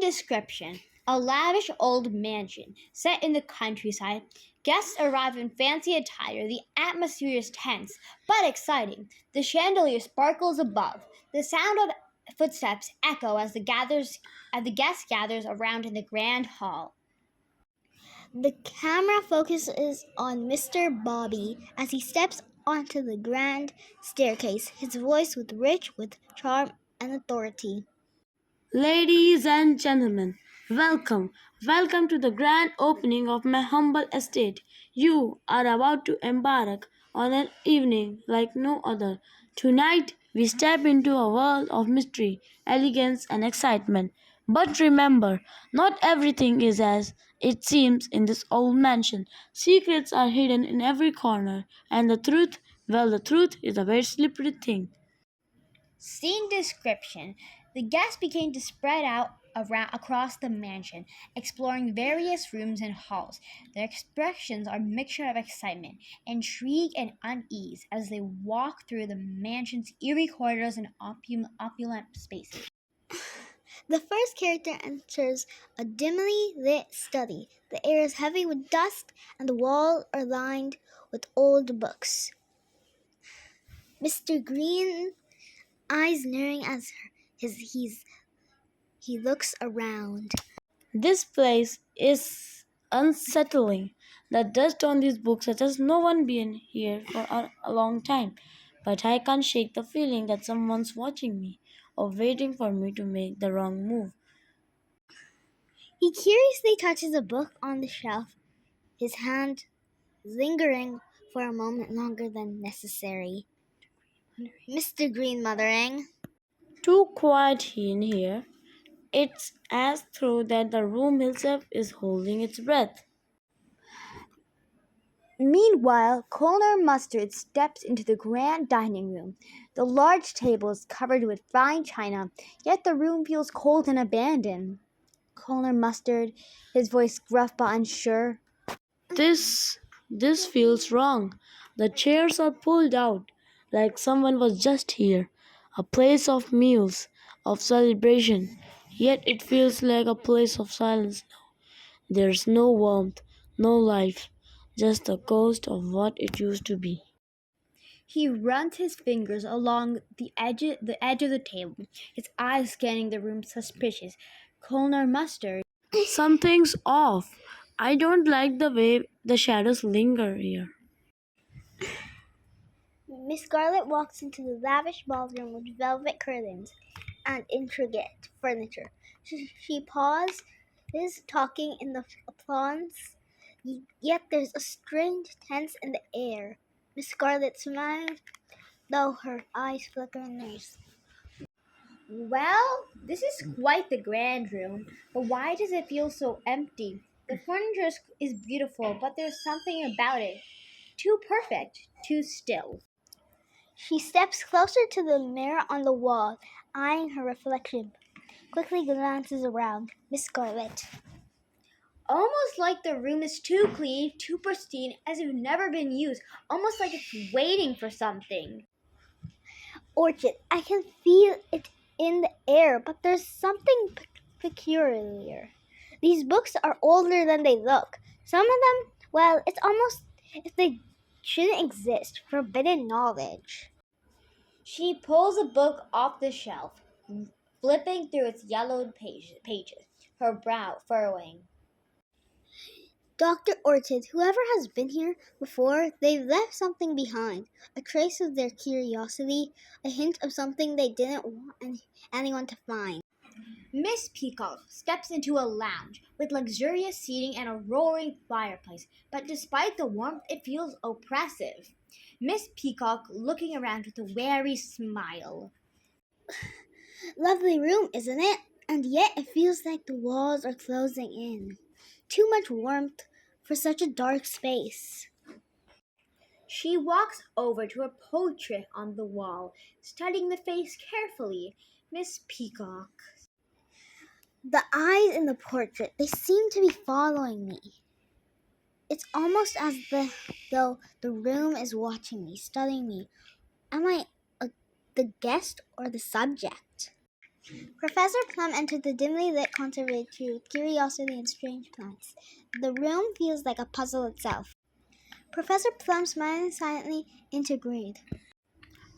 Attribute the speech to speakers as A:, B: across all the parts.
A: description: a lavish old mansion set in the countryside. Guests arrive in fancy attire. The atmosphere is tense but exciting. The chandelier sparkles above. The sound of footsteps echo as the guest gathers around in the grand hall.
B: The camera focuses on Mr. Bobby as he steps onto the grand staircase, his voice rich with charm and authority.
C: Ladies and gentlemen, welcome. Welcome to the grand opening of my humble estate. You are about to embark on an evening like no other. Tonight, we step into a world of mystery, elegance, and excitement. But remember, not everything is as it seems in this old mansion. Secrets are hidden in every corner, and the truth, well, the truth is a very slippery thing.
A: Scene description: the guests began to spread out across the mansion, exploring various rooms and halls. Their expressions are a mixture of excitement, intrigue, and unease as they walk through the mansion's eerie corridors and opulent spaces.
B: The first character enters a dimly lit study. The air is heavy with dust, and the walls are lined with old books. Mr. Green, eyes narrowing as he looks around.
C: This place is unsettling. The dust on these books suggests no one been here for a long time. But I can't shake the feeling that someone's watching me or waiting for me to make the wrong move.
B: He curiously touches a book on the shelf, his hand lingering for a moment longer than necessary. Mr. Green muttering.
C: Too quiet in here. It's as though that the room itself is holding its breath.
A: Meanwhile, Colonel Mustard steps into the grand dining room. The large table is covered with fine china, yet the room feels cold and abandoned. Colonel Mustard, his voice gruff but unsure.
C: This feels wrong. The chairs are pulled out like someone was just here. A place of meals, of celebration. Yet it feels like a place of silence now. There's no warmth, no life, just the ghost of what it used to be.
A: He runs his fingers along the edge of the table, his eyes scanning the room suspicious. Colonel Mustard.
C: Something's off. I don't like the way the shadows linger here.
B: Miss Scarlet walks into the lavish ballroom with velvet curtains and intricate furniture. She pauses, talking in the applause, yet there's a strange tense in the air. Miss Scarlet smiles, though her eyes flicker nervously.
A: Well, this is quite the grand room, but why does it feel so empty? The furniture is beautiful, but there's something about it too perfect, too still.
B: She steps closer to the mirror on the wall, eyeing her reflection. Quickly glances around. Miss Scarlet.
A: Almost like the room is too clean, too pristine, as if never been used, almost like it's waiting for something.
B: Orchid, I can feel it in the air, but there's something peculiar. These books are older than they look. Some of them, well, it's almost if they shouldn't exist. Forbidden knowledge.
A: She pulls a book off the shelf, flipping through its yellowed pages, her brow furrowing.
B: Dr. Orchid, whoever has been here before, they've left something behind. A trace of their curiosity, a hint of something they didn't want anyone to find.
A: Miss Peacock steps into a lounge with luxurious seating and a roaring fireplace, but despite the warmth, it feels oppressive. Miss Peacock looking around with a wary smile.
B: Lovely room, isn't it? And yet it feels like the walls are closing in. Too much warmth for such a dark space.
A: She walks over to a portrait on the wall, studying the face carefully. Miss Peacock.
B: The eyes in the portrait, they seem to be following me. It's almost as though the room is watching me, studying me. Am I the guest or the subject? Professor Plum entered the dimly lit conservatory with curiosity and strange plants. The room feels like a puzzle itself. Professor Plum smiled silently into Greed.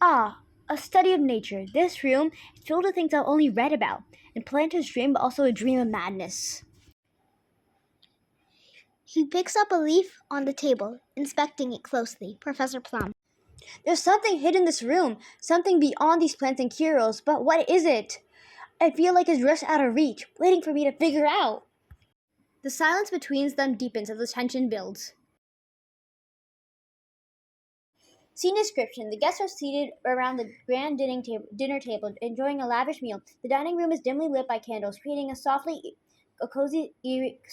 A: Ah, a study of nature. This room is filled with things I've only read about. And Planta's dream, but also a dream of madness.
B: He picks up a leaf on the table, inspecting it closely. Professor Plum.
A: There's something hidden in this room, something beyond these plants and curios, but what is it? I feel like it's just out of reach, waiting for me to figure out. The silence between them deepens as the tension builds. Scene description. The guests are seated around the grand dinner table, enjoying a lavish meal. The dining room is dimly lit by candles, creating a cozy,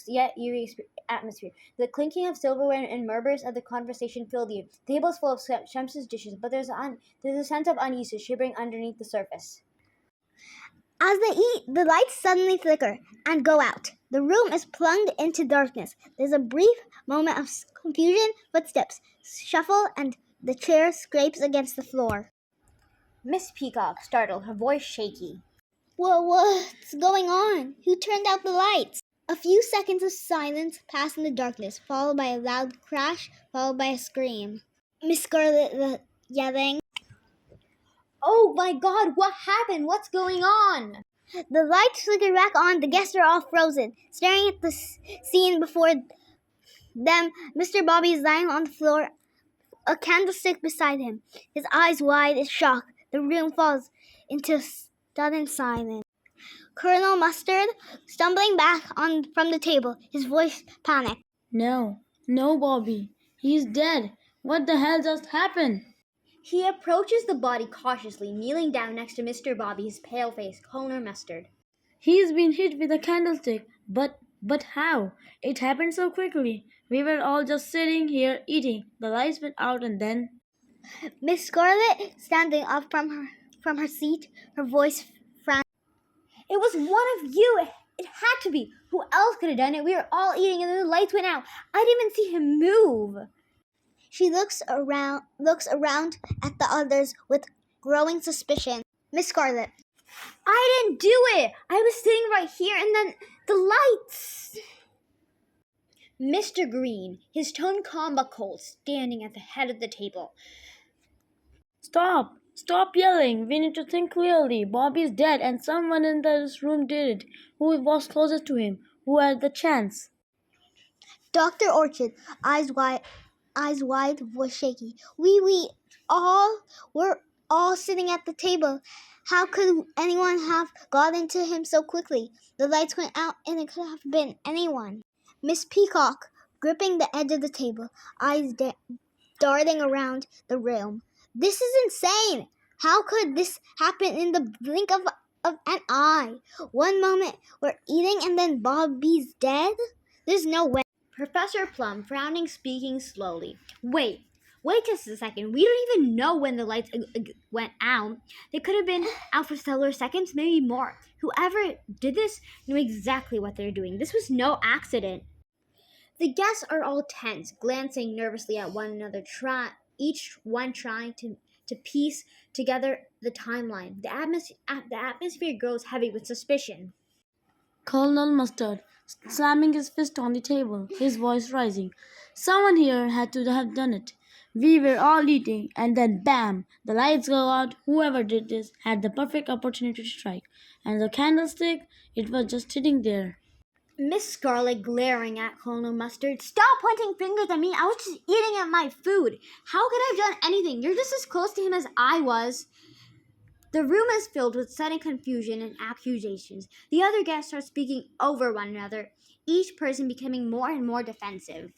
A: yet eerie atmosphere. The clinking of silverware and murmurs of the conversation fill the air. The table is full of sumptuous dishes, but there's a sense of unease shivering underneath the surface.
B: As they eat, the lights suddenly flicker and go out. The room is plunged into darkness. There's a brief moment of confusion, footsteps shuffle, and the chair scrapes against the floor.
A: Miss Peacock, startled, her voice shaky.
B: What's going on? Who turned out the lights? A few seconds of silence pass in the darkness, followed by a loud crash, followed by a scream. Miss Scarlet yelling.
A: Oh my god, what happened? What's going on?
B: The lights flicker back on. The guests are all frozen, staring at the scene before them. Mr. Bobby is lying on the floor, a candlestick beside him, his eyes wide in shock. The room falls into sudden silence. Colonel Mustard, stumbling back from the table, his voice panicked.
C: No, no, Bobby. He's dead. What the hell just happened?
A: He approaches the body cautiously, kneeling down next to Mr. Bobby, his pale face, Colonel Mustard.
C: He's been hit with a candlestick. But how? It happened so quickly. We were all just sitting here eating. The lights went out and then...
B: Miss Scarlet, standing up from her seat, her voice frantic.
A: It was one of you. It had to be. Who else could have done it? We were all eating and then the lights went out. I didn't even see him move.
B: She looks around at the others with growing suspicion. Miss Scarlet.
A: I didn't do it. I was sitting right here and then the lights. Mr. Green, his tone calm but cold, standing at the head of the table.
C: Stop! Stop yelling! We need to think clearly. Bobby's dead and someone in this room did it. Who was closest to him? Who had the chance?
B: Dr. Orchid, eyes wide, voice shaky. We're all sitting at the table. How could anyone have gotten to him so quickly? The lights went out and it could have been anyone. Miss Peacock, gripping the edge of the table, eyes darting around the room. This is insane! How could this happen in the blink of an eye? One moment we're eating and then Bobby's dead? There's no way.
A: Professor Plum, frowning, speaking slowly. Wait just a second. We don't even know when the lights went out. They could have been out for several seconds, maybe more. Whoever did this knew exactly what they were doing. This was no accident. The guests are all tense, glancing nervously at one another, each one trying to piece together the timeline. The atmosphere grows heavy with suspicion.
C: Colonel Mustard, slamming his fist on the table, his voice rising. Someone here had to have done it. We were all eating, and then bam! The lights go out. Whoever did this had the perfect opportunity to strike. And the candlestick, it was just sitting there.
A: Miss Scarlet glaring at Colonel Mustard. Stop pointing fingers at me. I was just eating at my food. How could I have done anything? You're just as close to him as I was. The room is filled with sudden confusion and accusations. The other guests are speaking over one another, each person becoming more and more defensive.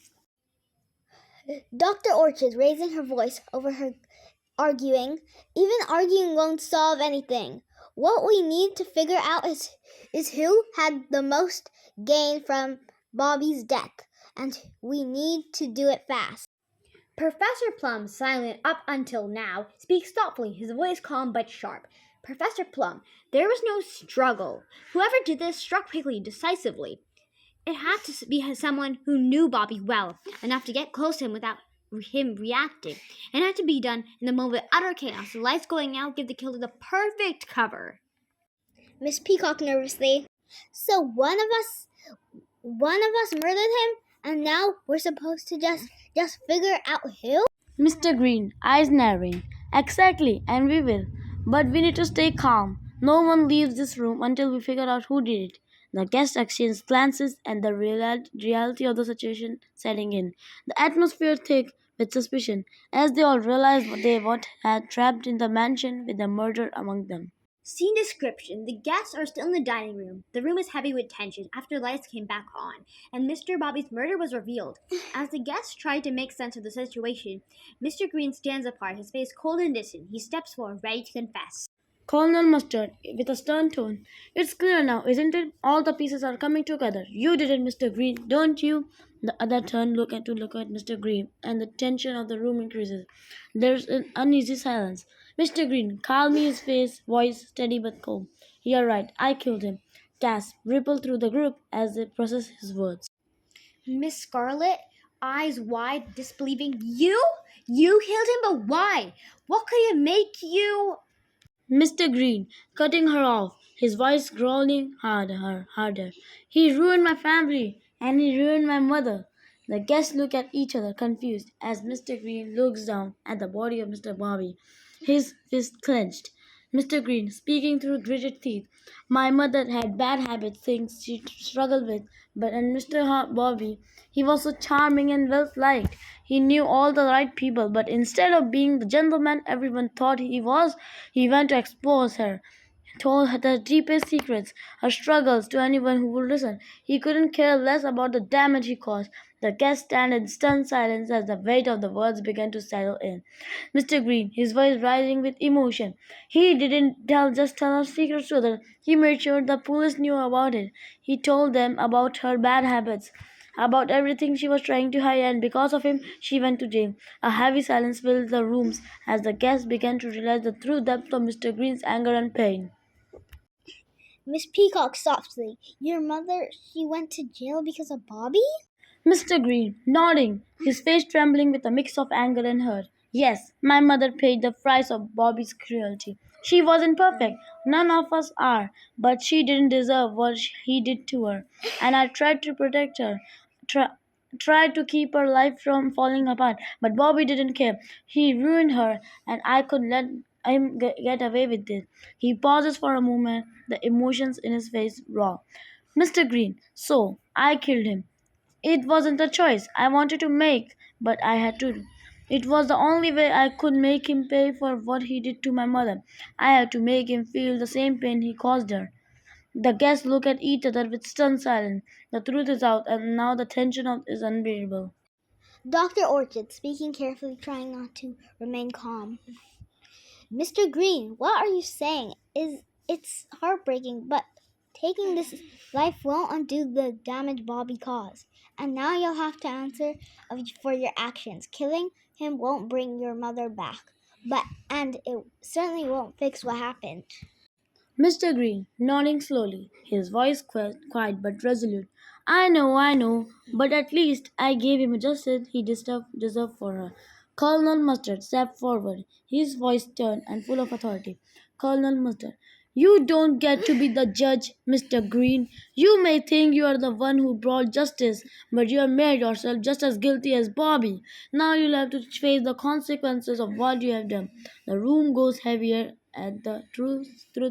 B: Dr. Orchid raising her voice over her arguing. Even arguing won't solve anything. What we need to figure out is who had the most gain from Bobby's death, and we need to do it fast.
A: Professor Plum, silent up until now, speaks thoughtfully, his voice calm but sharp. Professor Plum, there was no struggle. Whoever did this struck quickly, decisively. It had to be someone who knew Bobby well, enough to get close to him without him reacting. It had to be done in the moment of utter chaos. The lights going out give the killer the perfect cover.
B: Miss Peacock nervously. So one of us murdered him, and now we're supposed to just figure out who?
C: Mr. Green, eyes narrowing. Exactly, and we will. But we need to stay calm. No one leaves this room until we figure out who did it. The guests exchange glances and the reality of the situation setting in. The atmosphere thick with suspicion as they all realize what they what had trapped in the mansion with the murder among them.
A: Scene description. The guests are still in the dining room. The room is heavy with tension after lights came back on, and Mr. Bobby's murder was revealed. As the guests try to make sense of the situation, Mr. Green stands apart, his face cold and distant. He steps forward, ready to confess.
C: Colonel Mustard, with a stern tone, it's clear now, isn't it? All the pieces are coming together. You did it, Mr. Green, don't you? The other turned to look at Mr. Green, and the tension of the room increases. There's an uneasy silence. Mr. Green, calmly his voice steady but calm. You're right, I killed him. Gasp rippled through the group as they processed his words.
A: Miss Scarlet, eyes wide, disbelieving. You? You killed him, but why? What could it make you?
C: Mr. Green, cutting her off, his voice growling harder. He ruined my family, and he ruined my mother. The guests look at each other confused as Mr. Green looks down at the body of Mr. Bobby, his fist clenched. Mr. Green, speaking through gritted teeth, my mother had bad habits, things she struggled with, but and Mr. Bobby, he was so charming and well liked. He knew all the right people, but instead of being the gentleman everyone thought he was, he went to expose her, told her the deepest secrets, her struggles to anyone who would listen. He couldn't care less about the damage he caused. The guests stand in stunned silence as the weight of the words began to settle in. Mr. Green, his voice rising with emotion. He didn't just tell her secrets to others. He made sure the police knew about it. He told them about her bad habits, about everything she was trying to hide, and because of him, she went to jail. A heavy silence filled the rooms as the guests began to realize the true depth of Mr. Green's anger and pain.
B: Miss Peacock softly. Your mother, she went to jail because of Bobby?
C: Mr. Green, nodding, his face trembling with a mix of anger and hurt. Yes, my mother paid the price of Bobby's cruelty. She wasn't perfect, none of us are, but she didn't deserve what he did to her. And I tried to protect her, tried to keep her life from falling apart, but Bobby didn't care. He ruined her, and I could let him get away with it. He pauses for a moment, the emotions in his face raw. Mr. Green, so I killed him. It wasn't a choice I wanted to make, but I had to. It was the only way I could make him pay for what he did to my mother. I had to make him feel the same pain he caused her. The guests look at each other with stunned silence. The truth is out, and now the tension is unbearable.
B: Dr. Orchid, speaking carefully, trying not to remain calm. Mr. Green, what are you saying? It's heartbreaking, but taking this life won't undo the damage Bobby caused. And now you'll have to answer for your actions. Killing him won't bring your mother back, and it certainly won't fix what happened.
C: Mr. Green, nodding slowly, his voice quiet but resolute. I know, but at least I gave him justice he deserved for her. Colonel Mustard stepped forward, his voice stern and full of authority. Colonel Mustard, you don't get to be the judge, Mr. Green. You may think you are the one who brought justice, but you have made yourself just as guilty as Bobby. Now you'll have to face the consequences of what you have done. The room goes heavier at the truth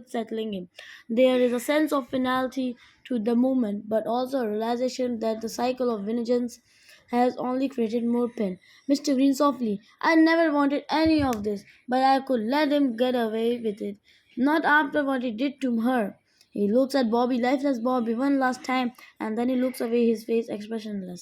C: settling in. There is a sense of finality to the moment, but also a realization that the cycle of vengeance has only created more pain. Mr. Green softly, I never wanted any of this, but I could let him get away with it. Not after what he did to her. He looks at Bobby, lifeless Bobby, one last time, and then he looks away, his face expressionless.